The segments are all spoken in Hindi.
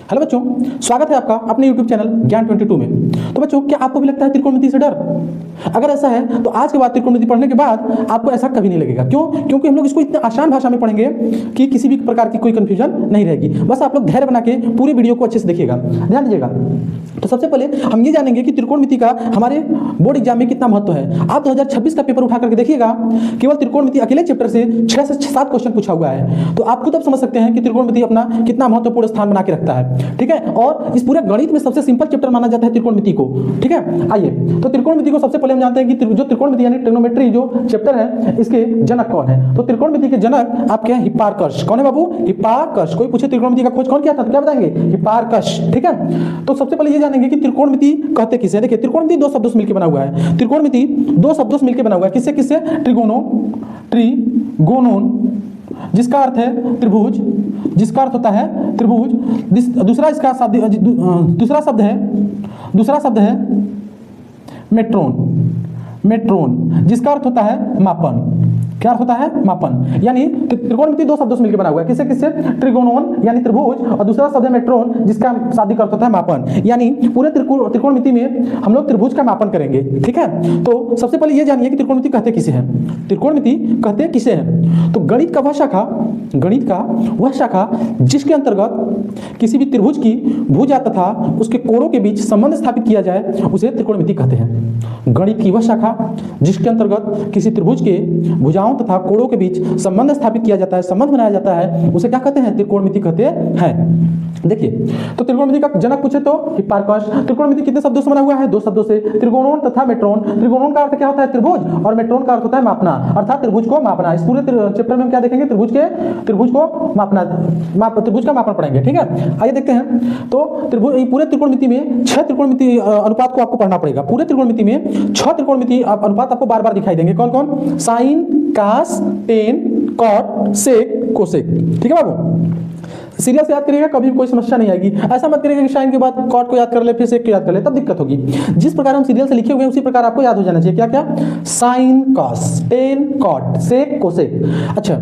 हेलो बच्चों, स्वागत है आपका अपने YouTube चैनल ज्ञान 22 में। तो बच्चों, क्या आपको भी लगता है त्रिकोणमिति से डर? अगर ऐसा है तो आज के बाद त्रिकोणमिति पढ़ने के बाद आपको ऐसा कभी नहीं लगेगा। क्यों? क्योंकि हम लोग इसको इतने आसान भाषा में पढ़ेंगे कि किसी भी प्रकार की कोई कंफ्यूजन नहीं रहेगी। बस आप लोग धैर्य बना के पूरी वीडियो को अच्छे से देखिएगा, ध्यान दीजिएगा। तो सबसे पहले हम ये जानेंगे कि त्रिकोणमिति का हमारे बोर्ड एग्जाम में कितना महत्व है। आप 2026 का पेपर उठा करके देखिएगा, केवल त्रिकोणमिति अकेले चैप्टर से 6 से 7 क्वेश्चन पूछा हुआ है। तो आप खुद अब समझ सकते हैं कि त्रिकोणमिति अपना कितना महत्वपूर्ण स्थान बना के रखता है। ठीक है, और इस पूरे गणित में सबसे सिंपल चैप्टर माना जाता है त्रिकोणमिति को। ठीक है, आइए तो त्रिकोणमिति को सबसे पहले हम जानते हैं कि जो त्रिकोणमिति यानी ट्रिग्नोमेट्री जो चैप्टर है, इसके जनक कौन है। तो त्रिकोणमिति के जनक आपके हैं हिप्पार्कस। कौन है बाबू? हिप्पार्कस। कोई पूछे त्रिकोणमिति का खोज कौन किया था तो क्या बताएंगे? हिप्पार्कस। ठीक है, तो सबसे पहले ये जानेंगे कि त्रिकोणमिति कहते किसे। देखिए, त्रिकोणमिति दो शब्दों से मिलकर बना हुआ है। त्रिकोणमिति दो शब्दों से मिलकर बना हुआ है। किससे किससे? ट्रिगोनोन, जिसका अर्थ है त्रिभुज, जिसका अर्थ होता है त्रिभुज। दूसरा शब्द है मेट्रोन, जिसका अर्थ होता है मापन। क्या अर्थ होता है? मापन। यानी त्रिकोणमिति दो शब्दों से मिलकर बना हुआ है। किससे किससे? ट्रिगोनोन यानी त्रिभुज, और दूसरा शब्द है मेट्रोन, जिसका शाब्दिक अर्थ होता है मापन। यानी पूरे त्रिकोणमिति में हम लोग त्रिभुज का मापन करेंगे। ठीक है, तो सबसे पहले ये जानिए कि त्रिकोणमिति कहते किसे हैं। त्रिकोणमिति कहते किसे हैं? तो गणित का वह शाखा जिसके अंतर्गत किसी भी त्रिभुज की भुजा तथा उसके कोणों के बीच संबंध स्थापित किया जाए, उसे त्रिकोणमिति कहते हैं। गणित की वह शाखा जिसके अंतर्गत किसी त्रिभुज के भुजाओं तथा कोणों के बीच संबंध स्थापित किया जाता है, संबंध बनाया जाता है, उसे क्या कहते हैं? त्रिकोणमिति कहते हैं। देखिए, तो त्रिकोणमिति का जनक पूछे तो हिप्पार्कस। त्रिकोणमिति कितने शब्दों से बना हुआ है? दो शब्दों से, त्रिगोनोन तथा मेट्रोन। त्रिगोनोन का अर्थ क्या होता है? त्रिभुज, और मेट्रोन का अर्थ होता है मापना, अर्थात त्रिभुज को मापना। इस पूरे चैप्टर में हम क्या देखेंगे? त्रिभुज को मापना, त्रिभुज का मापन पढ़ेंगे। ठीक है, आइए देखते हैं। तो पूरे त्रिकोणमिति में 6 त्रिकोणमिति अनुपात को आपको पढ़ना पड़ेगा। पूरे त्रिकोणमिति में 6 त्रिकोणमिति अनुपात आपको बार बार दिखाई देंगे। कौन कौन? साइन, कास, टेन, कॉट, सेक, कोसेक। ठीक है बाबू, सीरियल से याद करिएगा, कभी कोई समस्या नहीं आएगी। ऐसा मत करिएगा कि साइन के बाद कॉट को याद कर ले, फिर सेक को याद कर ले, तब दिक्कत होगी। जिस प्रकार हम सीरियल से लिखे हुए हैं उसी प्रकार आपको याद हो जाना चाहिए। क्या क्या? Sign, cos, tan, cot, sec, cosec. अच्छा,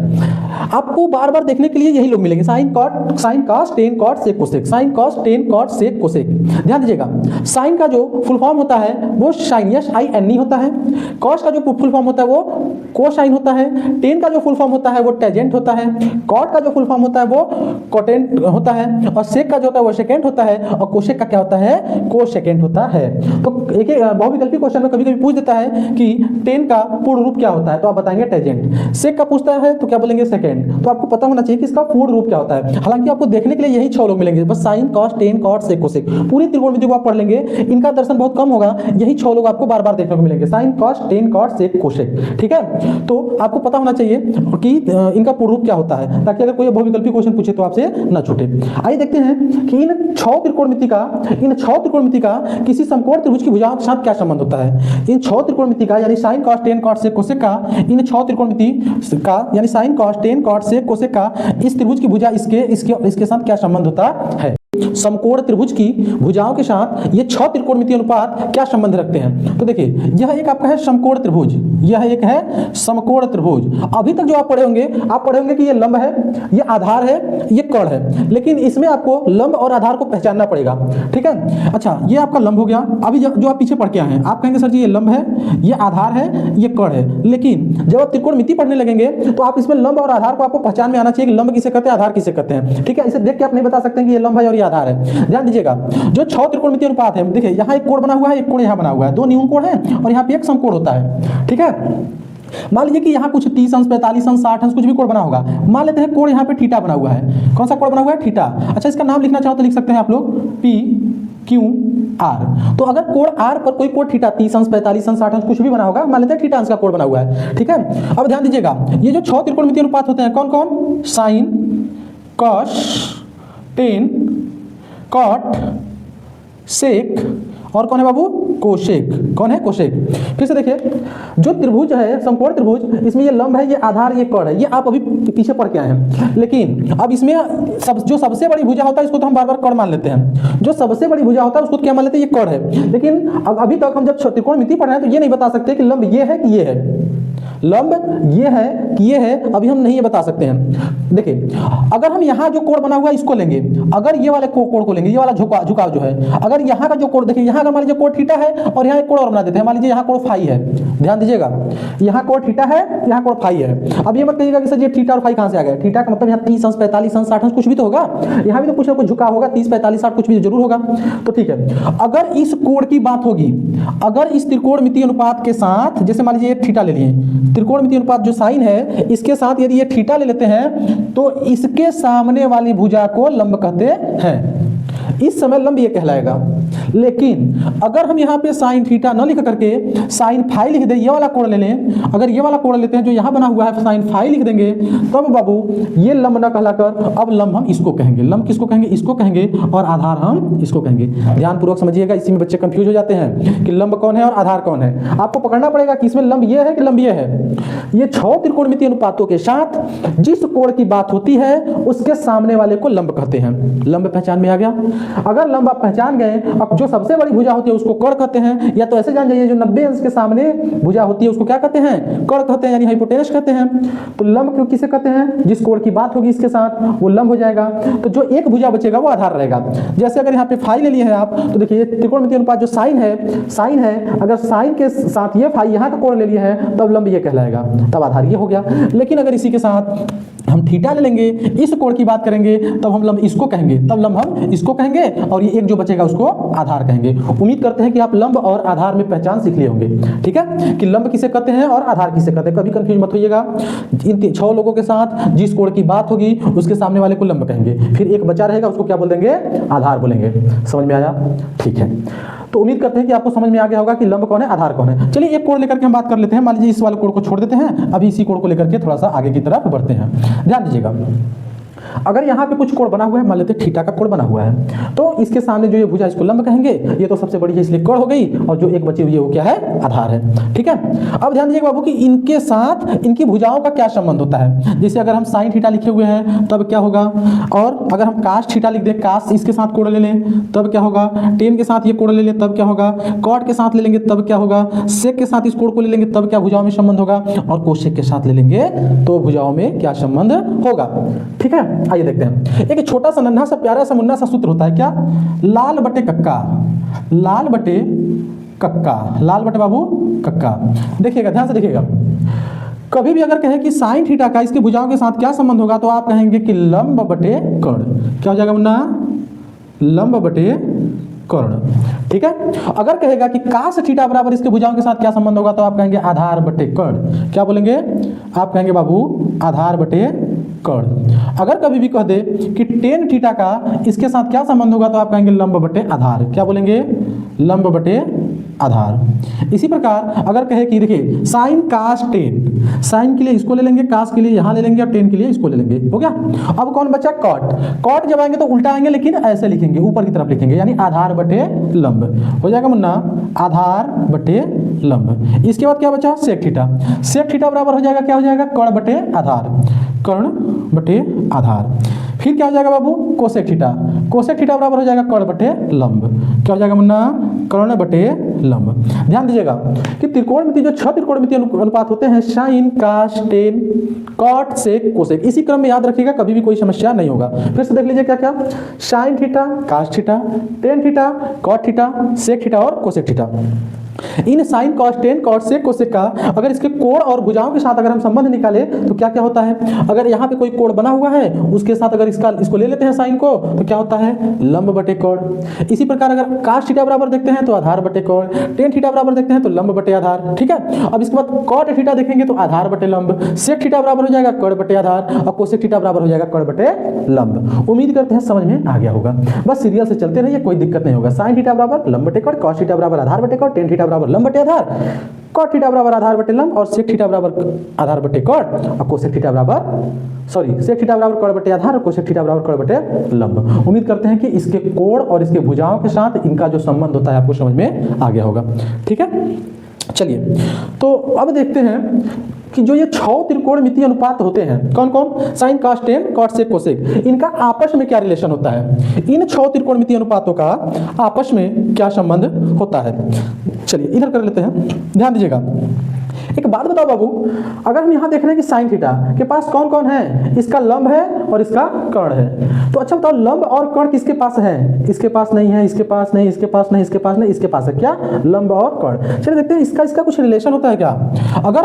आपको बार बार देखने के लिए यही लोग मिलेंगे। Sine, cos, tan, cot, sec, cosec. Sine, cos, tan, cot, sec, cosec. ध्यान दीजिएगा, साइन का जो फुल फॉर्म होता है वो साइन, SINE होता है। कॉस का जो फुल फॉर्म होता है वो कोसाइन होता है। टेन का जो फुल फॉर्म होता है वो टेजेंट होता है। कॉट का जो फुल फॉर्म होता है वो कोटेंट होता है, और सेक का जो होता है वो सेकेंड होता है, और कोसेक का क्या होता है? कोसेकेंट होता है। तो एक बहुविकल्पी क्वेश्चन में कभी कभी पूछ देता है कि टेन का पूर्ण रूप क्या होता है, तो आप बताएंगे टेजेंट। सेक का पूछता है तो क्या बोलेंगे? सेकेंड। तो आपको पता होना चाहिए कि इसका पूर्ण रूप क्या होता है। हालांकि आपको देखने के लिए यही 6 लोग मिलेंगे, बस sign, cos, tan, cot, sec, cosec. पूरी त्रिकोणमिति को आप पढ़ लेंगे, इनका दर्शन बहुत कम होगा, यही 6 लोग आपको बार बार देखने को मिलेंगे। Sine, cos, tan, cot, sec, cosec. ठीक है, तो आपको पता होना चाहिए कि इनका पूर्ण रूप क्या होता है, ताकि अगर कोई बहुविकल्पी क्वेश्चन पूछे तो आपसे न छूटे। आइए देखते हैं कि इन 6 त्रिकोणमिति का किसी समकोण त्रिभुज की भुजाओं के साथ क्या संबंध होता है। इन 6 त्रिकोणमिति का यानी sign, cos, tan, cot, sec, cosec का, इन 6 त्रिकोणमिति का यानी sign, cos, tan, cot, sec, cosec का इस त्रिभुज की भुजा इसके साथ क्या संबंध होता है। समकोण त्रिभुज की भुजाओं के साथ ये 6 त्रिकोणमिति अनुपात क्या संबंध रखते हैं। तो देखिए, यह एक आपका है समकोण त्रिभुज, यह एक है समकोण त्रिभुज। अभी तक जो आप पढ़े होंगे कि ये लंब है, ये आधार है, ये कर्ण है, लेकिन इसमें आपको लंब और आधार को पहचानना पड़ेगा। ठीक है, अच्छा, ये आपका लंब हो गया। अभी जो आप पीछे पढ़ के आए हैं, आप कहेंगे सर जी ये लंब है, ये आधार है, ये कर्ण है, लेकिन जब आप त्रिकोणमिति पढ़ने लगेंगे तो आप इसमें लंब और आधार को आपको पहचान में आना चाहिए कि लंब किसे कहते हैं, आधार किसे कहते हैं। ठीक है, इसे देख के आप नहीं बता सकते कि ये लंब है और ये आधार है। ध्यान दीजिएगा, जो 6 त्रिकोणमिति अनुपात है, देखिए यहाँ एक कोण बना हुआ है, एक कोण यहाँ बना हुआ है, 2 न्यून कोण है, और यहाँ पे एक समकोण होता है। ठीक है, मान लीजिए कि यहाँ कुछ 30 अंश, 45 अंश, 60 अंश कुछ भी कोण बना होगा। मान लेते हैं कोण यहाँ पे थीटा बना हुआ है। कौन सा कोण बना हुआ है? थीटा। अच्छा, इसका नाम लिखना चाहो तो लिख सकते हैं आप लोग PQR। तो अगर कोण R पर कोई कोण थीटा 30 अंश, 45 अंश, 60 अंश कुछ भी बना होगा, मान लेते हैं थीटा अंश का कोण बना हुआ है। ठीक है, अब ध्यान दीजिएगा, ये जो 6 त्रिकोणमिति अनुपात होते हैं कौन कौन? साइन, कॉस, टेन, कॉट, सेक, और कौन है बाबू? कोसेक। कौन है? कोसेक। फिर से देखिए, जो त्रिभुज है समकोण त्रिभुज, इसमें ये लंब है, ये आधार, ये कर्ण है, ये आप अभी पीछे पढ़ के आए हैं। लेकिन अब इसमें जो सबसे बड़ी भुजा होता है इसको तो हम बार बार कर्ण मान लेते हैं। जो सबसे बड़ी भुजा होता है उसको क्या मान लेते हैं? ये कर्ण है। लेकिन अब अभी तक हम जब त्रिकोणमिति पढ़ रहे हैं तो ये नहीं बता सकते कि लंब ये है कि ये है। लंब ये है कि ये है, अभी हम नहीं ये बता सकते हैं। देखिए अगर हम यहाँ जो कोण बना हुआ है इसको लेंगे, अगर ये वाले कोण को लेंगे, ये वाला झुकाव जो है, अगर यहाँ का जो कोण देखिए, यहाँ अगर मान लीजिए कोण थीटा है और यहाँ एक कोण और बना देते हैं, मान लीजिए यहाँ कोण फाई है, ध्यान दीजिएगा यहाँ कोण थीटा है, यहाँ कोण फाई है। अब ये मत कहिएगा कि सर ये थीटा और फाई कहाँ से आ गया, थीटा का मतलब यहाँ 30 अंश 45 अंश 60 अंश कुछ भी तो होगा, यहाँ भी तो कुछ ना कुछ झुकाव होगा, 30 45 60 कुछ भी जरूर होगा। तो ठीक है, अगर इस कोण की बात होगी, अगर इस त्रिकोणमितीय अनुपात के साथ, जैसे मान लीजिए थीटा ले लिए, त्रिकोणमितीय अनुपात जो साइन है इसके साथ यदि ये थीटा ले लेते हैं तो इसके सामने वाली भुजा को लंब कहते हैं, इस समय लंब ये कहलाएगा। लेकिन अगर हम यहाँ पे साइन थीटा न लिख करके साइन फाई लिख दें, ये वाला कोण ले लें, अगर ये वाला कोण लेते हैं जो यहाँ बना हुआ है साइन फाई लिख देंगे, तब बाबू ये लंब न कहलाकर अब लंब हम इसको कहेंगे। लंब किसको कहेंगे, इसको कहेंगे, और आधार हम इसको कहेंगे। ध्यानपूर्वक समझिएगा, इसी में बच्चे कंफ्यूज हो जाते हैं कि लंब कौन है और आधार कौन है। आपको पकड़ना पड़ेगा कि इसमें लंब ये है कि लंब ये है। ये 6 त्रिकोणमितीय अनुपातों के साथ जिस कोण की बात होती है उसके सामने वाले को लंब कहते हैं। लंब पहचान में आ गया। अगर लंब आप पहचान गए, अब जो सबसे बड़ी भुजा होती है उसको कर्ण कहते हैं, या तो ऐसे जान जाइए जो 90 अंश के सामने भुजा होती है उसको क्या कहते हैं, कर्ण कहते हैं, यानी हाइपोटेनस कहते हैं। तो लंब किसे कहते हैं, जिस कोण की बात होगी इसके साथ वो लंब हो जाएगा। तो जो एक भुजा बचेगा वो आधार रहेगा। जैसे अगर यहाँ पे फाई ले लिए हैं आप, तो देखिए त्रिकोणमितीय अनुपात जो साइन है, अगर साइन के साथ ये फाई यहाँ का कोण ले लिए हैं तब लंब ये कहलाएगा, तब आधार ये हो गया। लेकिन अगर इसी के साथ हम थीटा ले लेंगे, इस कोण की बात करेंगे, तब हम लंब इसको कहेंगे, तब लंब हम इसको कहेंगे, और ये एक जो बचेगा उसको आधार कहेंगे। उम्मीद करते हैं कि आप लंब और आधार में पहचान सीख लिए होंगे। ठीक है, कि लंब किसे कहते हैं और आधार किसे कहते हैं, कभी कंफ्यूज मत होइएगा। इन 6 लोगों के साथ जिस कोण की बात होगी उसके सामने वाले को लंब कहेंगे, फिर एक बचा रहेगा उसको क्या बोल देंगे, आधार बोलेंगे। समझ में आया? ठीक है, तो उम्मीद करते हैं कि आपको समझ में आ गया होगा कि लंब कौन है, आधार कौन है। चलिए एक कोण लेकर के हम बात कर लेते हैं। मान लीजिए इस वाले कोण को छोड़ देते हैं, अभी इसी कोण को लेकर के थोड़ा सा आगे की तरफ बढ़ते हैं। ध्यान दीजिएगा, अगर यहाँ पे कुछ कोण बना हुआ है, मान लेते हैं थीटा का कोण बना हुआ है, तो इसके सामने जो ये भुजा इसको लंब कहेंगे। ये तो सबसे बड़ी है इसलिए कोण हो गई, और जो एक बची हुई है वो क्या है, आधार है। ठीक है, अब ध्यान दीजिएगा बाबू कि इनके साथ इनकी भुजाओं का क्या संबंध होता है। जैसे अगर हम साइन थीटा लिखे हुए हैं तब क्या होगा, और अगर हम कास थीटा लिख दें, कास इसके साथ कोण ले लें तब क्या होगा, टेन के साथ ये कोण ले लें तब क्या होगा, कॉट के साथ ले लेंगे तब क्या होगा, सेक के साथ इस कोण को ले लेंगे तब क्या भुजाओं में संबंध होगा, और कोसेक के साथ ले लेंगे तो भुजाओं में क्या संबंध होगा। ठीक है, आइए देखते हैं। एक छोटा सा नन्हा सा प्यारा सा मुन्ना सा सूत्र होता है, क्या, लाल बटे कक्का, लाल बटे कक्का, लाल बटे बाबू कक्का। देखिएगा, ध्यान से देखिएगा, कभी भी अगर कहें कि साइन थीटा का इसकी भुजाओं के साथ क्या संबंध होगा, तो आप कहेंगे कि लंब बटे कर्ण। क्या हो जाएगा मुन्ना, लंब बटे कर्ण। ठीक है, अगर कहेगा कि कास थीटा बराबर इसके भुजाओं के साथ क्या संबंध होगा, तो आप कहेंगे आधार बटे कर्ण। क्या बोलेंगे, आप कहेंगे बाबू आधार बटे कर्ण। अगर कभी भी कह दे कि टेन थीटा का इसके साथ क्या संबंध होगा, तो आप कहेंगे लंब बटे आधार। क्या बोलेंगे, लंब बटे आधार। इसी प्रकार अगर कहे कि देखिए साइन कास टेन, साइन के लिए इसको ले लेंगे, कास के लिए यहाँ ले लेंगे, और टेन के लिए इसको ले लेंगे, हो गया। अब कौन बचा, कॉट। कॉट जब आएंगे तो उल्टा आएंगे, लेकिन ऐसे लिखेंगे, ऊपर की तरफ लिखेंगे, यानी आधार बटे लंब हो जाएगा मुन्ना, आधार बटे लंब। इसके बाद क्या बचा, सेक थीटा। सेक थीटा बराबर हो जाएगा, क्या हो जाएगा, कर्ण बटे आधार, कर्ण बटे आधार। फिर क्या हो जाएगा बाबू, कोसेक थीटा। कोसेक थीटा बराबर हो जाएगा कर्ण बटे लंब। क्या हो जाएगा मुन्ना, कर्ण बटे लंब। ध्यान दीजिएगा कि त्रिकोणमिति जो 6 त्रिकोणमितीय अनुपात होते हैं, साइन कास टेन कॉट सेक कोसेक, इसी क्रम में याद रखिएगा, कभी भी कोई समस्या नहीं होगा। फिर से देख लीजिए क्या क्या, sine theta, cos theta, tan theta, cot theta, sec theta और कोसेक थीटा। इन sine cos tan cot sec cosec का अगर इसके कोण और भुजाओं के साथ अगर हम संबंध निकाले तो क्या क्या होता है। अगर यहाँ पे कोई कोण बना हुआ है उसके साथ अगर इसको ले लेते हैं साइन को, तो क्या होता है, लंब बटे कोण। इसी प्रकार अगर कास थीटा बराबर देखते हैं तो आधार बटे कोण, टेन थीटा बराबर देखते हैं तो लंब बटे आधार। ठीक है, अब इसके बाद कॉट थीटा देखेंगे तो आधार बटे लंब, सेक थीटा बराबर हो जाएगा कर्ण बटे आधार, और कोसेक थीटा बराबर हो जाएगा कर्ण बटे लंब। उम्मीद करते हैं समझ में आ गया होगा। बस सीरियल से चलते रहिए, कोई दिक्कत नहीं होगा। साइन थीटा बराबर लंब बटे कोण, कॉस थीटा बराबर आधार बटे कोण, टेन थीटा बराबर लंब बटे आधार, कॉट थीटा बराबर आधार बटे लंब, और सेक थीटा बराबर आधार बटे कोण, और कोसेक थीटा बराबर सेक थीटा बराबर कर्ण बटे आधार, और कोसेक थीटा बराबर कर्ण बटे लंब। उम्मीद करते हैं कि इसके कोण और इसके भुजाओं के साथ इनका जो संबंध होता है आपको समझ में आ गया होगा। ठीक है, चलिए तो अब देखते हैं कि जो ये 6 त्रिकोणमितीय अनुपात होते हैं, कौन कौन, साइन कास टेन कॉट सेक कोसेक, इनका आपस में क्या रिलेशन होता है। इन 6 त्रिकोणमितीय अनुपातों का आपस में क्या संबंध होता है। चलिए इधर कर लेते हैं, ध्यान दीजिएगा। एक बात बताओ बाबू, अगर हम यहाँ देख रहे हैं कि साइन थीटा के पास कौन कौन है, इसका लंब है और इसका कर्ण है। तो अच्छा बताओ, लंब और कर्ण किसके पास है? इसके पास नहीं है, इसके पास नहीं, इसके पास नहीं, इसके पास नहीं, इसके पास है। क्या? लंब और कर्ण। चलिए देखते हैं इसका कुछ रिलेशन होता है क्या। अगर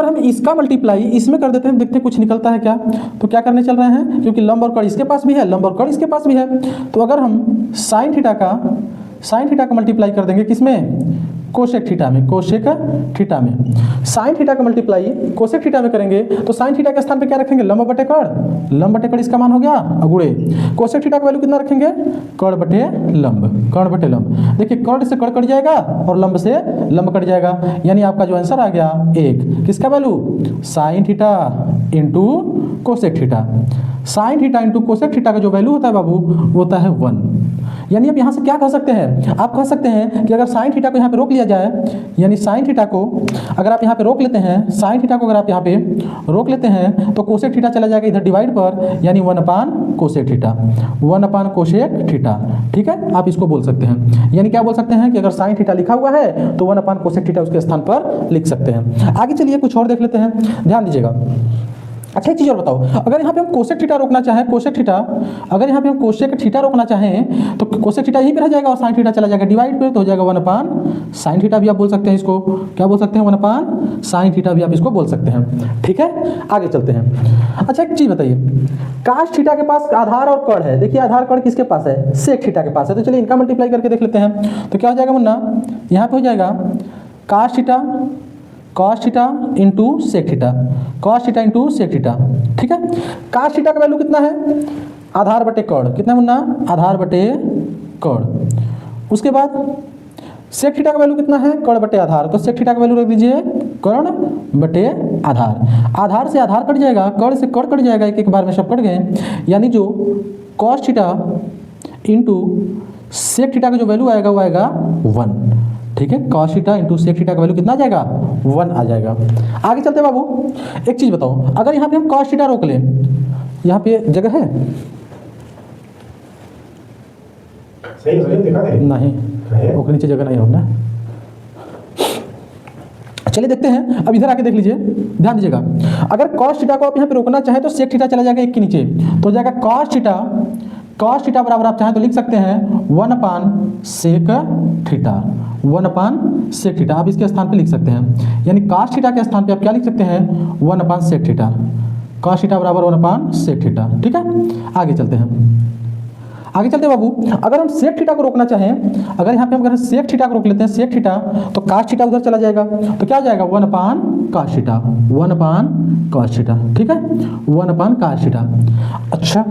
हम इसका मल्टीप्लाई इसमें कर देते हैं, देखते हैं कुछ निकलता है क्या। तो क्या करने चल रहे हैं, क्योंकि लंब और कर्ण इसके पास भी है, लंब और कर्ण इसके पास भी है। तो अगर हम साइन थीटा का मल्टीप्लाई कर देंगे किसमें? कोसेक थीटा में। कोसेक थीटा में साइन थीटा का मल्टीप्लाई कोसेक थीटा में करेंगे तो साइन थीटा के स्थान पे क्या रखेंगे? लंब बटे कर्ण। लंब बटे कर्ण इसका मान हो गया अगुड़े। कोसेक थीटा का वैल्यू कितना रखेंगे? कर्ण बटे लंब। कर्ण बटे लंब। देखिए कर्ण से कर्ण कट जाएगा और लंब से लंब कट जाएगा, यानी आपका जो आंसर आ गया 1। किसका value? Sine theta into cosec theta. Sine theta into cosec theta का जो वैल्यू होता है बाबू वो होता है 1। यानी आप यहाँ से क्या कह सकते हैं? आप कह सकते हैं कि अगर साइन थीटा को यहाँ पे रोक लिया जाए, यानी साइन थीटा को अगर आप यहाँ पे रोक लेते हैं, साइन थीटा को अगर आप यहाँ पे रोक लेते हैं तो कोसेक थीटा चला जाएगा इधर डिवाइड पर, यानी 1/कोसेक थीटा। 1/कोसेक थीटा। ठीक है, आप इसको बोल सकते हैं। यानी क्या बोल सकते हैं कि अगर साइन थीटा लिखा हुआ है तो 1/कोसेक थीटा उसके स्थान पर लिख सकते हैं। आगे चलिए कुछ और देख लेते हैं, ध्यान दीजिएगा। अच्छा एक चीज़ और बताओ, अगर यहाँ पे हम कोसेक थीटा रोकना चाहें, कोसेक थीटा अगर यहाँ पे हम कोसेक थीटा रोकना चाहें तो कोसेक थीटा यहीं पे रह जाएगा और साइन थीटा चला जाएगा डिवाइड पे, तो हो जाएगा 1/साइन थीटा भी आप बोल सकते हैं इसको। क्या बोल सकते हैं? 1/साइन थीटा भी आप इसको बोल सकते हैं। ठीक है, आगे चलते हैं। अच्छा एक चीज़ बताइए, काश थीटा के पास आधार और कर्ण है। देखिए आधार कर्ण किसके पास है? सेक थीटा के पास है। तो चलिए इनका मल्टीप्लाई करके देख लेते हैं। तो क्या हो जाएगा मुन्ना? यहाँ पे हो जाएगा cos theta into sec theta. Cos theta into sec theta. ठीक है, काश थीटा का वैल्यू कितना है? आधार बटे कर्ण। कितना मुन्ना? आधार बटे कर्ण। उसके बाद सेक थीटा का वैल्यू कितना है? कर्ण बटे आधार। तो सेक थीटा का वैल्यू रख दीजिए कर्ण बटे आधार। आधार से आधार कट जाएगा, कर्ण से कर्ण कट जाएगा, एक बार में सब कट गए। यानी जो cos theta into sec theta का जो वैल्यू आएगा वो आएगा 1। ठीक है, cos theta into sec theta का वैल्यू कितना आ जाएगा? 1 आ जाएगा। आगे चलते बाबू, एक चीज बताओ, अगर यहाँ पे हम कॉस थीटा रोक लें, यहाँ पे जगह है? सही दिखा दे नहीं, ओके नीचे जगह नहीं होना। चलिए देखते हैं, अब इधर आके देख लीजिए, ध्यान दीजिएगा। अगर कॉस थीटा को आप यहाँ पे रोकना चाहे तो सेक थीटा चला जाएगा 1 के नीचे, तो हो जाएगा कॉस थीटा बराबर आप चाहें तो लिख सकते हैं 1/सेक थीटा। 1/सेक थीटा आप इसके स्थान पे लिख सकते हैं। यानी कॉस थीटा के स्थान पे आप क्या लिख सकते हैं? 1/सेक थीटा। कॉस थीटा बराबर 1/सेक थीटा। ठीक है, आगे चलते हैं। आगे चलते बाबू, अगर हम सेक थीटा को रोकना चाहें, अगर यहाँ पे हम अगर सेक थीटा को रोक लेते हैं, सेक थीटा, तो काश थीटा उधर चला जाएगा, तो क्या हो जाएगा? 1/cos theta. 1/cos theta. ठीक है, 1/cos थीटा। अच्छा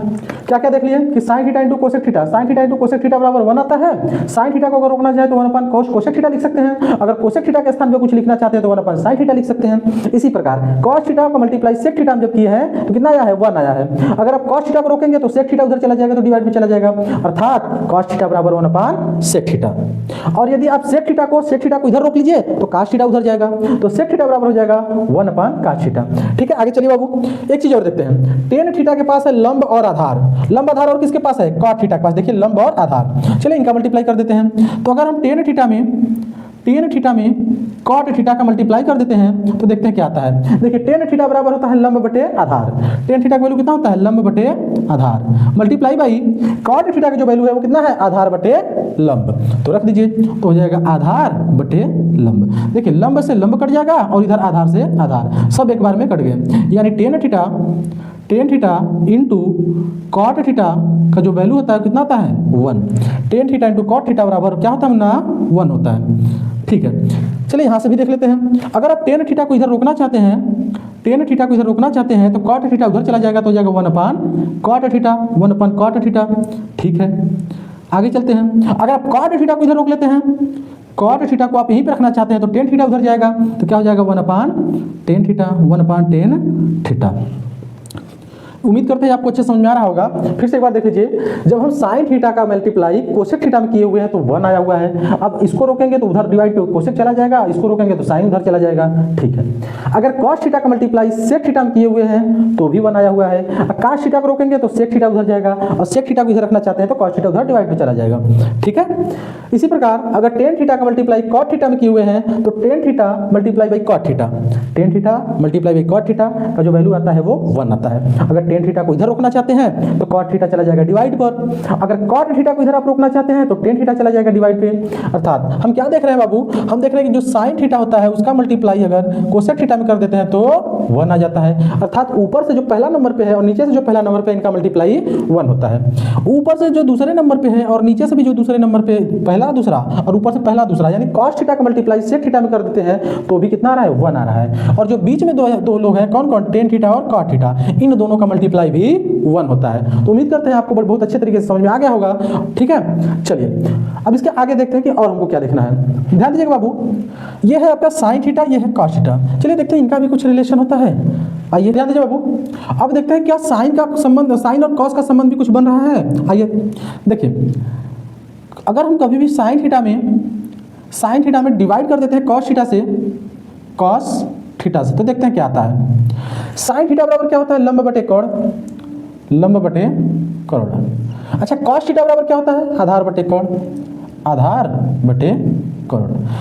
क्या क्या देख लिए कि sine theta into cosec theta. Sine theta into cosec theta बराबर 1 आता है। साइन थीटा को अगर रोकना चाहे तो 1/कोसेक थीटा लिख सकते हैं। अगर कोसेक थीटा के स्थान पे कुछ लिखना चाहते हैं तो 1/साइन थीटा लिख सकते हैं। इसी प्रकार कॉस थीटा का मल्टीप्लाई सेक थीटा जब किए हैं तो कितना आया है? 1 आया है। अगर आप कॉस थीटा को रोकेंगे तो सेक थीटा उधर चला जाएगा, तो डिवाइड में चला जाएगा, अर्थात cos थीटा बराबर 1/सेक थीटा। और यदि आप सेक थीटा को इधर रोक लीजिए तो cos थीटा उधर जाएगा, तो सेक थीटा बराबर हो जाएगा 1/cos थीटा। ठीक है, आगे चलिए बाबू, एक चीज और देखते हैं। tan थीटा के पास है लंब और आधार। लंब आधार और किसके पास है? cot थीटा के पास। देखिए लंब और आधार, चलिए इनका मल्टीप्लाई कर देते हैं। तो अगर हम tan थीटा में cot थीटा का मल्टीप्लाई कर देते हैं तो देखते हैं क्या आता है। देखिए tan थीटा बराबर होता है लंब बटे आधार। tan थीटा का वैल्यू कितना होता है? लंब बटे आधार मल्टीप्लाई बाई cot थीटा का जो वैल्यू है वो कितना है? आधार बटे लंब। तो रख दीजिए, तो हो जाएगा आधार बटे लंब। देखिए लंब से लंब कट जाएगा और इधर आधार से आधार, सब एक बार में कट गए। यानी tan theta into cot theta का जो वैल्यू होता है कितना होता है? 1। tan theta into cot theta बराबर क्या होता है ना? 1 होता है। ठीक है, चलिए यहाँ से भी देख लेते हैं। अगर आप tan थीटा को इधर रोकना चाहते हैं, तो कॉट थीटा उधर चला जाएगा, तो हो जाएगा 1/cot थीटा। 1/cot theta. ठीक है, आगे चलते हैं। अगर आप cot थीटा को इधर रोक लेते हैं, cot थीटा को आप यहीं पे रखना चाहते हैं, तो tan थीटा उधर जाएगा, तो क्या हो जाएगा? 1/tan theta. 1/tan theta. उम्मीद करते हैं आपको अच्छे समझ में आ रहा होगा। फिर से एक बार देख लीजिए, जब हम साइन थीटा का मल्टीप्लाई कोसेक थीटा में किए हुए हैं तो 1 आया हुआ है। अब इसको रोकेंगे तो उधर डिवाइड पे कोसेक चला जाएगा, इसको रोकेंगे तो साइन उधर चला जाएगा। ठीक है, अगर कॉस थीटा का मल्टीप्लाई सेक थीटा में किए हुए हैं तो भी 1 आया हुआ है। कॉस थीटा को रोकेंगे तो सेक थीटा उधर जाएगा, और सेक थीटा को इधर रखना चाहते हैं तो कॉस थीटा उधर डिवाइड पे चला जाएगा। ठीक है, इसी प्रकार अगर टेन थीटा का मल्टीप्लाई कॉट थीटा में किए हुए हैं तो tan theta multiply by cot theta, tan theta multiply by cot theta का जो वैल्यू आता है वो 1 आता है। अगर टेन थीटा को इधर रोकना चाहते हैं तो कॉट थीटा चला जाएगा डिवाइड पर, अगर कॉट थीटा को इधर आप रोकना चाहते हैं तो टेन थीटा चला जाएगा डिवाइड पे। अर्थात हम क्या देख रहे हैं बाबू, हम देख रहे हैं कि जो साइन थीटा होता है उसका मल्टीप्लाई अगर कोसेक थीटा में कर देते हैं तो 1 आ जाता है। अर्थात ऊपर से जो पहला नंबर पे है और नीचे से जो पहला नंबर पे इनका मल्टीप्लाई 1 होता है। ऊपर से जो दूसरे नंबर पे है और नीचे से भी जो दूसरे नंबर पे पहला दूसरा और ऊपर से पहला दूसरा, यानी कॉस थीटा का मल्टीप्लाई सेक थीटा में कर देते हैं तो भी कितना आ रहा है, 1 आ रहा है। और जो बीच में दो लोग हैं, कौन कौन, टेन थीटा और कॉट थीटा, इन दोनों का मल्टीप्लाई भी 1 होता है। तो उम्मीद करते हैं आपको बहुत अच्छे तरीके से समझ में आ गया होगा। ठीक है, चलिए अब इसके आगे देखते हैं कि और हमको क्या देखना है। ध्यान दीजिएगा बाबू, ये है आपका साइन थीटा, ये है कॉस थीटा। चलिए देखते हैं इनका भी कुछ रिलेशन होता है। आइए ध्यान दीजिए बाबू, अब देखते हैं क्या साइन का संबंध, साइन और कॉस का संबंध भी कुछ बन रहा है। आइए देखिए, अगर हम कभी भी साइन थीटा में डिवाइड कर देते हैं कॉस थीटा से तो देखते हैं क्या आता है। साइन थीटा बराबर क्या होता है, लंब बटे कोण। अच्छा, कॉस थीटा बराबर क्या होता है, आधार बटे कोण।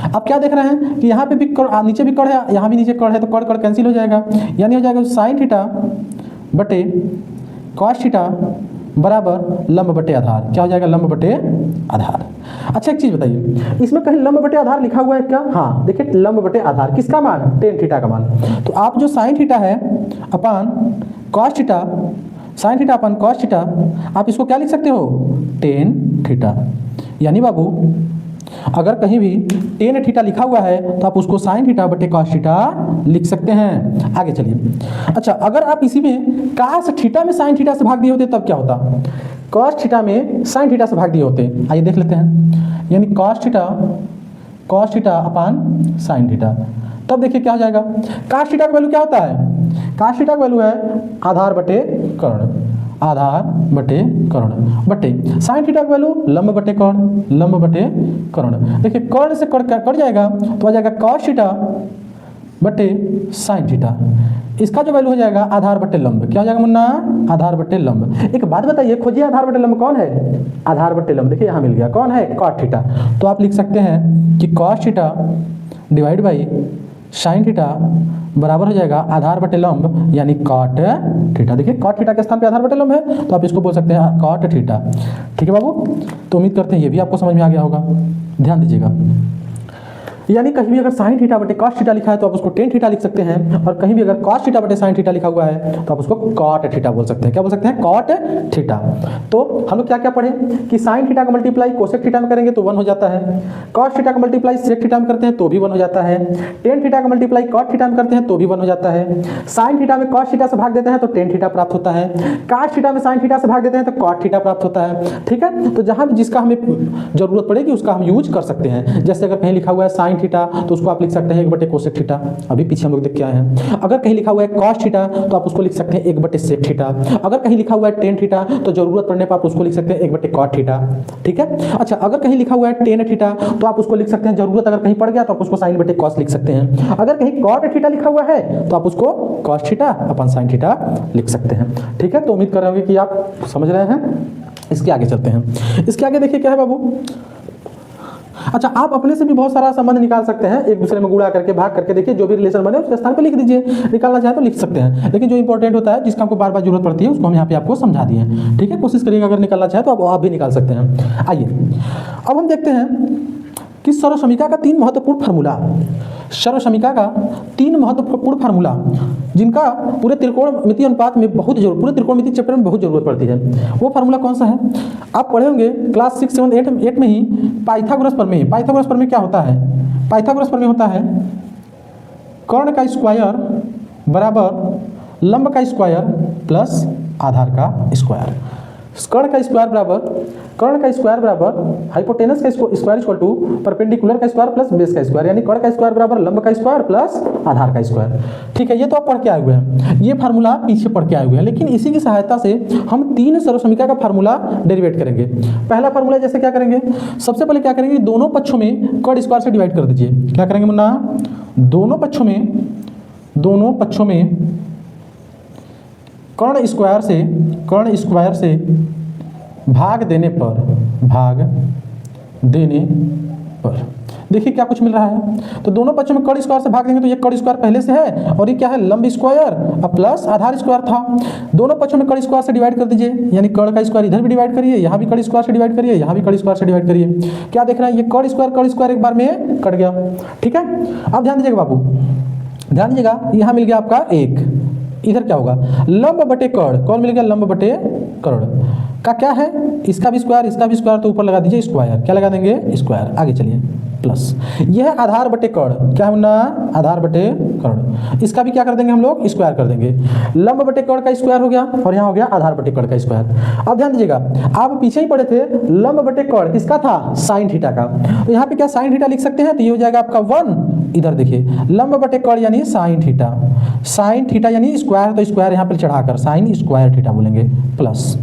अब क्या देख रहे हैं कि यहाँ पे भी नीचे भी कोण है, यहाँ भी नीचे कोण है, तो कोण कैंसिल हो जाएगा, यानी हो जाएगा साइन थीटा बटे कॉस थीटा बराबर लंब बटे आधार। क्या हो जाएगा, लंब बटे आधार। अच्छा एक चीज बताइए, इसमें कहीं लंब बटे आधार लिखा हुआ है क्या? हाँ देखिए, लंब बटे आधार किसका मान, टेन थीटा का मान। तो आप जो साइन थीटा है अपन कॉस थीटा, साइन थीटा अपन कॉस थीटा, आप इसको क्या लिख सकते हो, टेन थीटा। यानी बाबू अगर कहीं भी टेन थीटा लिखा हुआ है तो आप उसको साइन थीटा बटे कॉस थीटा लिख सकते हैं। आगे चलिए, अच्छा अगर आप इसी में कॉस थीटा में साइन थीटा से भाग दिए होते तब क्या होता, कॉस थीटा में साइन थीटा से भाग दिए होते। आइए देख लेते हैं, यानी कॉस थीटा अपन साइन थीटा, तब देखिए क्या हो जाएगा। कॉस थीटा का वैल्यू क्या होता है, कॉस थीटा का वैल्यू है आधार बटे कोण बटे साइन थीटा का वैल्यू लंब बटे कोण। देखिए कोण से कोण कट जाएगा तो आ जाएगा कॉस थीटा बटे साइन थीटा। इसका जो वैल्यू हो जाएगा आधार बटे लंब। क्या हो जाएगा मुन्ना, आधार बटे लंब। एक बात बताइए, खोजिए आधार बटे लंब कौन है, आधार बटे लंब देखिए यहाँ मिल गया, कौन है, कॉट थीटा। तो आप लिख सकते हैं कि cos theta divide by sine theta बराबर हो जाएगा आधार बटे लंब, यानी कॉट थीटा। देखिए कॉट थीटा के स्थान पे आधार बटे लंब है तो आप इसको बोल सकते हैं कॉट थीटा। ठीक है बाबू, तो उम्मीद करते हैं ये भी आपको समझ में आ गया होगा। ध्यान दीजिएगा, यानी कहीं भी अगर साइन थीटा बटे कॉस थीटा लिखा है तो आप उसको टेन थीटा लिख सकते हैं, और कहीं भी अगर कॉस थीटा बटे साइन थीटा लिखा हुआ है तो आप उसको कॉट थीटा बोल सकते हैं। क्या बोल सकते हैं, कॉट थीटा। तो हम लोग क्या क्या पढ़े कि साइन थीटा का मल्टीप्लाई कोसेक थीटा में करेंगे तो 1 हो जाता है, कॉस थीटा का मल्टीप्लाई सेक थीटा में करते हैं तो भी 1 हो जाता है, टेन थीटा का मल्टीप्लाई कॉट थीटा में करते हैं तो भी 1 हो जाता है, साइन थीटा में कॉस थीटा से भाग देते हैं तो टेन थीटा प्राप्त होता है, कॉस थीटा में साइन थीटा से भाग देते हैं तो कॉट थीटा प्राप्त होता है। ठीक है, तो जहां भी जिसका हमें जरूरत पड़ेगी उसका हम यूज कर सकते हैं। जैसे अगर कहीं लिखा हुआ है साइन थीटा तो उसको लिख सकते हैं 1 बटे कोसेक थीटा, अभी पीछे हम लोग देख के आए हैं। अगर कहीं लिखा हुआ है कॉस थीटा तो आप उसको लिख सकते हैं 1 बटे सेक थीटा। अगर कहीं लिखा हुआ है टेन थीटा तो जरूरत पड़ने पर आप उसको लिख सकते हैं 1 बटे कॉट थीटा। ठीक है, अच्छा अगर कहीं लिखा हुआ है टेन थीटा तो आप उसको लिख सकते हैं, जरूरत अगर कहीं पड़ गया तो आप उसको साइन बटे कॉस लिख सकते हैं। अगर कहीं कॉट थीटा लिखा हुआ है तो आप उसको कॉस थीटा अपन साइन थीटा लिख सकते हैं। ठीक है, तो उम्मीद कर रहे होंगे कि आप समझ रहे हैं। इसके आगे चलते हैं। इसके आगे देखिए क्या है बाबू, अच्छा आप अपने से भी बहुत सारा संबंध निकाल सकते हैं, एक दूसरे में गुणा करके भाग करके देखिए जो भी रिलेशन बने उसके स्थान पे लिख दीजिए, निकालना चाहे तो लिख सकते हैं। लेकिन जो इंपॉर्टेंट होता है जिसका हमको बार बार जरूरत पड़ती है उसको हम यहाँ पे आपको समझा दिए। ठीक है, कोशिश करिएगा अगर निकालना चाहे तो आप भी निकाल सकते हैं। आइए अब हम देखते हैं कि सर्वसमीका का 3 महत्वपूर्ण फार्मूला जिनका पूरे त्रिकोणमितीय अनुपात में बहुत जरूरत, पूरे त्रिकोणमितीय चैप्टर में बहुत जरूरत पड़ती है। वो फार्मूला कौन सा है, आप पढ़े होंगे क्लास 6, 7, 8 में ही पाइथागोरस प्रमेय। पाइथागोरस प्रमेय क्या होता है, पाइथागोरस प्रमेय होता है कर्ण का स्क्वायर बराबर लंब का स्क्वायर प्लस आधार का स्क्वायर। कर्ण का स्क्वायर बराबर हाइपोटेनस का स्क्वायर इक्वल टू परपेंडिकुलर का स्क्वायर प्लस बेस का स्क्वायर, यानी कर्ण का स्क्वायर बराबर लंब का स्क्वायर प्लस आधार का स्क्वायर। ठीक है, ये तो आप पढ़ के आए हुए हैं, ये फार्मूला पीछे पढ़ के आए हुए हैं, लेकिन इसी की सहायता से हम 3 सर्वसमीकरण का फार्मूला डेरिवेट करेंगे। पहला फार्मूला जैसे क्या करेंगे, सबसे पहले क्या करेंगे, दोनों पक्षों में कर्ण स्क्वायर से डिवाइड कर दीजिए। क्या करेंगे मुन्ना, दोनों पक्षों में कर्ण स्क्वायर से भाग देने पर देखिए क्या कुछ मिल रहा है। तो दोनों पक्षों में कर्ण स्क्वायर से भाग देंगे तो ये कर्ण स्क्वायर पहले से है और ये क्या है, लंब स्क्वायर अब प्लस आधार स्क्वायर था। दोनों पक्षों में कर्ण स्क्वायर से डिवाइड कर दीजिए, यानी कर्ण का स्क्वायर इधर भी डिवाइड करिए, यहाँ भी कर्ण स्क्वायर से डिवाइड करिए, यहाँ भी कर्ण स्क्वायर से डिवाइड करिए। क्या देख रहे हैं, ये कर्ण स्क्वायर एक बार में कट गया। ठीक है, अब ध्यान दीजिएगा बाबू, ध्यान दीजिएगा, यहाँ मिल गया आपका 1, इधर क्या होगा, लंब बटे कर्ण, कौन मिल गया, लंब बटे कर्ण का क्या है, इसका भी स्क्वायर, तो ऊपर लगा दीजिए स्क्वायर, क्या लगा देंगे, स्क्वायर। आगे चलिए प्लस, यह है आधार बटे कर्ण, क्या है ना, आधार बटे कर्ण, इसका भी क्या कर देंगे हम लोग, स्क्वायर कर देंगे। लंब बटे कर्ण का स्क्वायर हो गया और यहाँ हो गया आधार बटे कर्ण का स्क्वायर। अब ध्यान दीजिएगा, आप पीछे ही पढ़े थे लंब बटे कर्ण किसका था, साइन थीटा का, तो यहाँ पे क्या साइन थीटा लिख सकते हैं, तो ये हो जाएगा आपका 1। इधर देखिए लंब बटे कर्ण यानी साइन थीटा यानी स्क्वायर, तो स्क्वायर यहाँ पे चढ़ाकर साइन स्क्वायर थीटा बोलेंगे प्लस।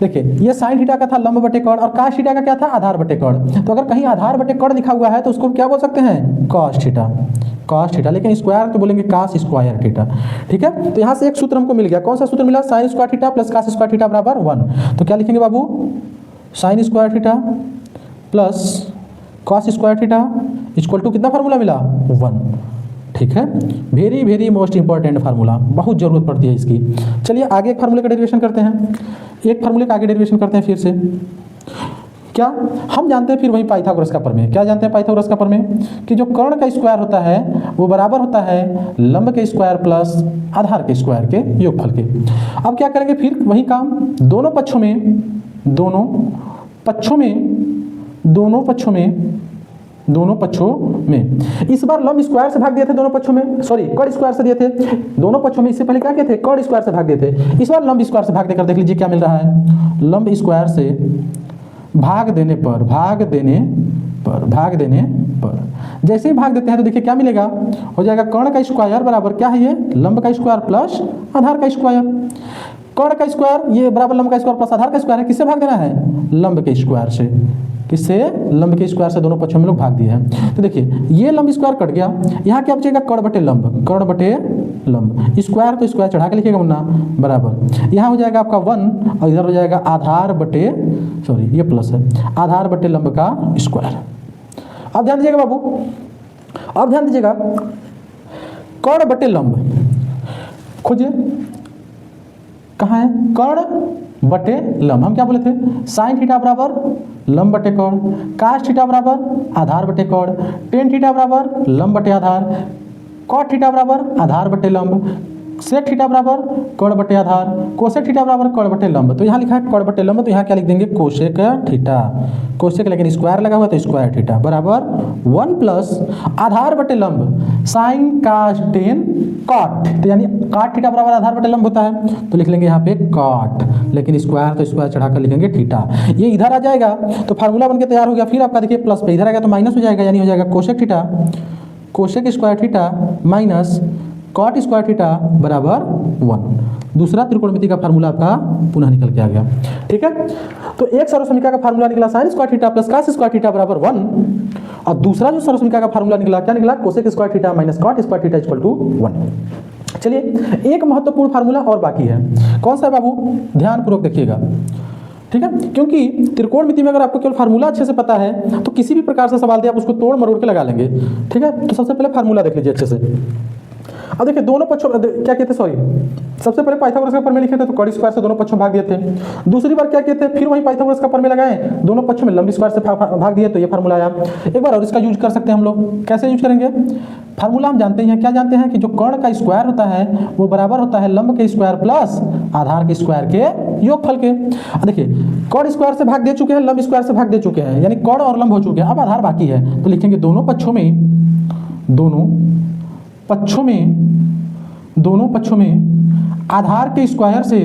देखिए ये साइन थीटा का था लंब बटे कर्ण और काश थीटा का क्या था, आधार बटे कर्ण। तो अगर कहीं आधार बटे कर्ण लिखा हुआ है तो उसको क्या बोल सकते हैं, कॉस थीटा, लेकिन स्क्वायर तो बोलेंगे कास स्क्वायर थीटा। ठीक है, तो यहाँ से एक सूत्र हमको मिल गया, कौन सा सूत्र मिला, sine square theta plus cos square theta बराबर 1। तो क्या लिखेंगे बाबू, sine square theta plus cos square theta equal to कितना फार्मूला मिला, 1। ठीक है, वेरी मोस्ट इंपॉर्टेंट फार्मूला, बहुत जरूरत पड़ती है इसकी। चलिए आगे एक फार्मूले का डेरिवेशन करते हैं, फिर से क्या हम जानते हैं, फिर वही पाइथागोरस का प्रमेय। क्या जानते हैं पाइथागोरस का प्रमेय, कि जो कर्ण का स्क्वायर होता है वो बराबर होता है लंब के स्क्वायर प्लस आधार के स्क्वायर के योगफल के। अब क्या करेंगे, फिर वही काम, दोनों पक्षों में इस बार लंब स्क्वायर से भाग दिए थे, दोनों पक्षों में, सॉरी कर्ण स्क्वायर से दिए थे दोनों पक्षों में, इससे पहले क्या किए थे, कर्ण स्क्वायर से भाग दिए थे। इस बार लंब स्क्वायर से भाग देकर देख लीजिए क्या मिल रहा है, लंब स्क्वायर से भाग देने पर जैसे ही भाग देते हैं तो देखिए क्या मिलेगा, हो जाएगा कर्ण का स्क्वायर बराबर क्या है, ये लंब का स्क्वायर प्लस आधार का स्क्वायर। कर्ण का स्क्वायर ये बराबर लंब का स्क्वायर प्लस आधार का स्क्वायर है, किससे भाग देना है, लंब के स्क्वायर से। किससे, लंब के स्क्वायर से दोनों पक्षों में लोग भाग दिए हैं। तो देखिए ये लंब स्क्वायर कट गया, यहाँ क्या बचेगा, कर्ण बटे लंब, स्क्वायर तो स्क्वायर चढ़ा के लिखिएगा मुन्ना बराबर, यहाँ हो जाएगा आपका 1 और इधर हो जाएगा आधार बटे, सॉरी ये प्लस है, आधार बटे लंब का स्क्वायर। अब ध्यान दीजिएगा बाबू, अब ध्यान दीजिएगा, कर्ण बटे लंब खोजिए, कहाँ है, कर्ण बटे लंब, हम क्या बोले थे, साइन थीटा बराबर लंब बटे कर्ण, कास थीटा बराबर आधार बटे कर्ण, टेन थीटा बराबर लंब बटे आधार, कॉट थीटा बराबर आधार बटे लंब, सेक थीटा बराबर कर्ण बटे आधार, कोसेक थीटा बराबर कर्ण बटे लंब। तो यहाँ लिखा है कर्ण बटे लंब, तो यहाँ क्या लिख देंगे, कोसेक थीटा, कोसेक लेकिन स्क्वायर लगा हुआ तो स्क्वायर थीटा बराबर 1 प्लस आधार बटे लंब साइन कास टेन कॉट, तो यानी कॉट थीटा बराबर आधार बटे लंब होता है, तो लिख लेंगे यहाँ पे कॉट, लेकिन स्क्वायर तो स्क्वायर चढ़ाकर लिखेंगे थीटा। ये इधर आ जाएगा तो फार्मूला बनके तैयार हो गया। फिर आपका देखिए प्लस पे इधर आ गया तो माइनस हो जाएगा, यानी हो जाएगा cosec theta, cosec square theta minus cot square theta बराबर 1। दूसरा त्रिकोणमिति का फार्मूला आपका पुनः निकल के आ गया। ठीक है, तो एक सर्वसमीकरण का फार्मूला निकला sine square theta plus cos square theta बराबर 1 और दूसरा जो सर्वसमीकरण का फार्मूला निकला क्या निकला, cosec square theta minus cot square theta equal to 1। चलिए एक महत्वपूर्ण फार्मूला और बाकी है, कौन सा है बाबू, ध्यानपूर्वक देखिएगा। ठीक है, क्योंकि त्रिकोणमिति में अगर आपको केवल फार्मूला अच्छे से पता है तो किसी भी प्रकार से सवाल दे आप उसको तोड़ मरोड़ के लगा लेंगे। ठीक है, तो सबसे पहले फार्मूला देख लीजिए अच्छे से। अब देखिए दोनों पक्षों क्या कहते, सॉरी सबसे पहले पाइथागोरस का प्रमेय लिखे थे तो कर्ण स्क्वायर से दोनों पक्षों भाग दिए थे। दूसरी बार क्या कहते हैं, फिर वही पाइथागोरस का प्रमेय लगाए, दोनों पक्षों में लंब स्क्वायर से भाग दिए, तो ये फार्मूला आया। एक बार और इसका यूज कर सकते हैं हम लोग, कैसे यूज करेंगे, फार्मूला हम जानते हैं, क्या जानते हैं कि जो कर्ण का स्क्वायर होता है वो बराबर होता है लंब के स्क्वायर प्लस आधार के स्क्वायर के योगफल के। देखिए कर्ण स्क्वायर से भाग दे चुके हैं, लंब स्क्वायर से भाग दे चुके हैं, यानी कर्ण और लंब हो चुके हैं, अब आधार बाकी है, तो लिखेंगे दोनों पक्षों में आधार के स्क्वायर से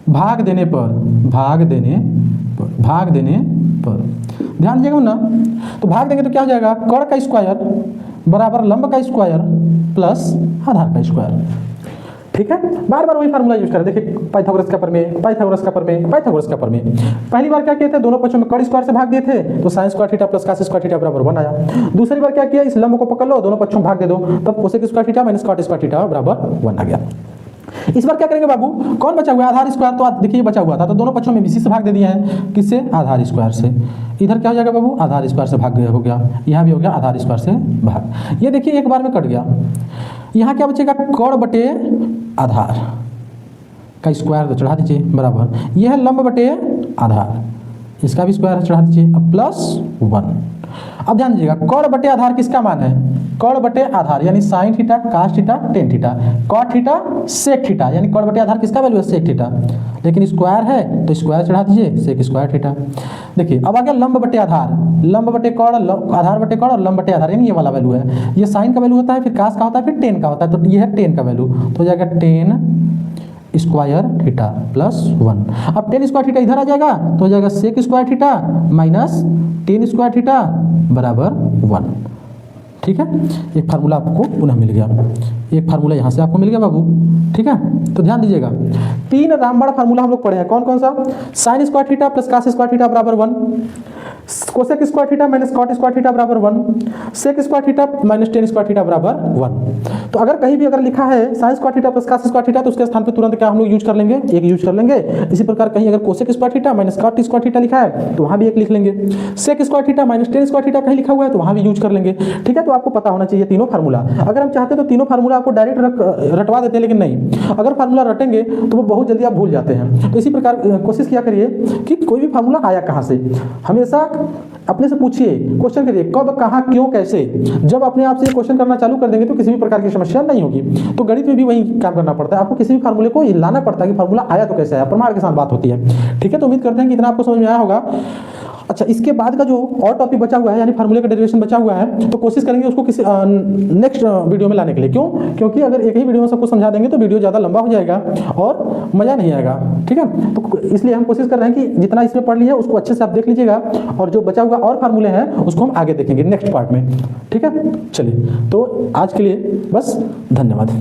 भाग देने पर ध्यान दीजिएगा ना, तो भाग देंगे तो क्या हो जाएगा, कर्ण का स्क्वायर बराबर लंब का स्क्वायर प्लस आधार का स्क्वायर। ठीक है, बार बार वही फार्मूला यूज करें। देखिए पाइथागोरस का प्रमेय, पाइथागोरस का प्रमेय, पाइथागोरस का प्रमेय। पहली बार क्या किए थे, दोनों पक्षों में कर्ण स्क्वायर से भाग दिए थे तो sign square theta plus cos square theta बराबर 1 आया। दूसरी बार क्या किया, इस लंब को पकड़ लो, दोनों पक्षों में भाग दे दो, तब cosec square theta minus cot square theta बराबर 1 आ गया। इस बार क्या करेंगे बाबू, कौन बचा हुआ है, आधार स्क्वायर। तो देखिए बचा हुआ था तो दोनों पक्षों में इसी से भाग दे दिए हैं, किससे, आधार स्क्वायर से। इधर क्या हो जाएगा बाबू, आधार स्क्वायर से भाग हो गया, यहाँ भी हो गया आधार स्क्वायर से भाग। ये देखिए एक बार में कट गया। यहाँ क्या बचेगा, कर्ण बटे आधार का स्क्वायर तो चढ़ा दीजिए बराबर, यह है लंब बटे आधार, इसका भी स्क्वायर चढ़ा दीजिए, अब प्लस 1। अब ध्यान दीजिएगा, कर्ण बटे आधार किसका मान है, कर्ण बटे आधार यानी sine theta, cos theta, tan theta, cot theta, sec theta, यानी कर्ण बटे आधार किसका वैल्यू है, सेक थीटा। लेकिन स्क्वायर है तो स्क्वायर चढ़ा दीजिए, सेक स्क्वायर थीटा। देखिए अब आ गया लंब बटे आधार, लंब बटे कर्ण, आधार बटे कर्ण और लंब बटे आधार, यानी ये वाला वैल्यू है। ये साइन का वैल्यू होता है, फिर कास का होता है, फिर टेन का होता है, तो ये है टेन का वैल्यू, तो हो जाएगा टेन स्क्वायर थीटा प्लस 1। अब टेन स्क्वायर थीटा इधर आ जाएगा तो हो जाएगा sec square theta minus tan square theta बराबर 1। ठीक है, एक फार्मूला आपको पुनः मिल गया, एक फार्मूला यहाँ से आपको मिल गया बाबू। ठीक है, तो ध्यान दीजिएगा, 3 रामबाण फार्मूला हम लोग पढ़े हैं, कौन कौन सा, sine square theta plus cos square theta बराबर 1, cosec square theta minus cot square theta बराबर 1, sec square theta minus tan square theta बराबर 1। तो अगर कहीं भी अगर लिखा है sine square theta plus cos square theta तो उसके स्थान पे तुरंत क्या हम लोग यूज कर लेंगे, एक यूज कर लेंगे। इसी प्रकार कहीं अगर cosec square theta minus cot square theta लिखा है तो वहां भी एक लिख लेंगे। Sec square theta minus tan square theta कहीं लिखा हुआ है तो वहां भी यूज कर लेंगे। ठीक है, तो आपको पता होना चाहिए तीनों फार्मूला। अगर हम चाहते तो तीनों फार्मूला आपको डायरेक्ट रटवा देते हैं, लेकिन नहीं, अगर फार्मूला रटेंगे तो वो बहुत जल्दी आप भूल जाते हैं। तो इसी प्रकार कोशिश किया करिए कि कोई भी फार्मूला आया कहाँ से, हमेशा अपने से पूछिए, क्वेश्चन करिए कब, कहाँ, क्यों, कैसे। जब अपने आप से क्वेश्चन करना चालू कर देंगे तो किसी भी प्रकार की समस्या नहीं होगी। तो गणित में भी वही काम करना पड़ता है, आपको किसी भी फार्मूले को लाना पड़ता है कि फार्मूला आया तो कैसे आया, प्रमाण के साथ बात होती है। ठीक है, तो उम्मीद करते हैं कि इतना आपको समझ में आया होगा। अच्छा, इसके बाद का जो और टॉपिक बचा हुआ है यानी फार्मूले का डेरिवेशन बचा हुआ है, तो कोशिश करेंगे उसको किसी नेक्स्ट वीडियो में लाने के लिए। क्यों, क्योंकि अगर एक ही वीडियो में सबको समझा देंगे तो वीडियो ज़्यादा लंबा हो जाएगा और मज़ा नहीं आएगा। ठीक है, तो इसलिए हम कोशिश कर रहे हैं कि जितना इसमें पढ़ लिया उसको अच्छे से आप देख लीजिएगा, और जो बचा हुआ और फार्मूले हैं उसको हम आगे देखेंगे नेक्स्ट पार्ट में। ठीक है, चलिए, तो आज के लिए बस, धन्यवाद।